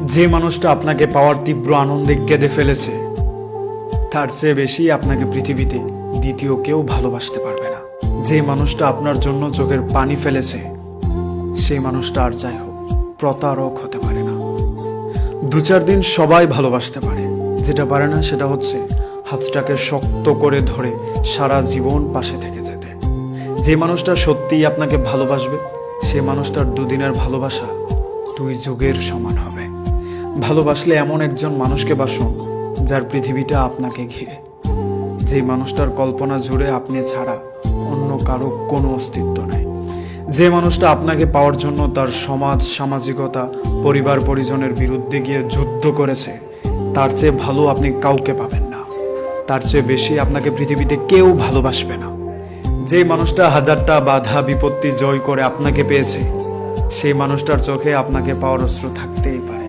যে মানুষটা আপনাকে পাওয়ার তীব্র আনন্দে কেঁদে ফেলেছে, তার চেয়ে বেশি আপনাকে পৃথিবীতে দ্বিতীয় কেউ ভালোবাসতে পারবে না। যে মানুষটা আপনার জন্য চোখের পানি ফেলেছে, সেই মানুষটা আর যাই হোক প্রতারক হতে পারে না। 2-4 দিন সবাই ভালোবাসতে পারে, যেটা পারে না সেটা হচ্ছে হাতটাকে শক্ত করে ধরে সারা জীবন পাশে থেকে যেতে। যে মানুষটা সত্যিই আপনাকে ভালোবাসবে, সে মানুষটার 2 দিনের ভালোবাসা 2 যুগের সমান হবে। ভালোবাসলে এমন একজন মানুষকে বাসুন যার পৃথিবীটা আপনাকে ঘিরে, যে মানুষটার কল্পনা জুড়ে আপনি ছাড়া অন্য কারো কোনো অস্তিত্ব নেই। যে মানুষটা আপনাকে পাওয়ার জন্য তার সমাজ, সামাজিকতা, পরিবার পরিজনের বিরুদ্ধে গিয়ে যুদ্ধ করেছে, তার চেয়ে ভালো আপনি কাউকে পাবেন না। তার চেয়ে বেশি আপনাকে পৃথিবীতে কেউ ভালোবাসবে না। যে মানুষটা 1000টা বাধা বিপত্তি জয় করে আপনাকে পেয়েছে, সেই মানুষটার চোখে আপনাকে পাওয়ার অশ্রু থাকতেই পারে।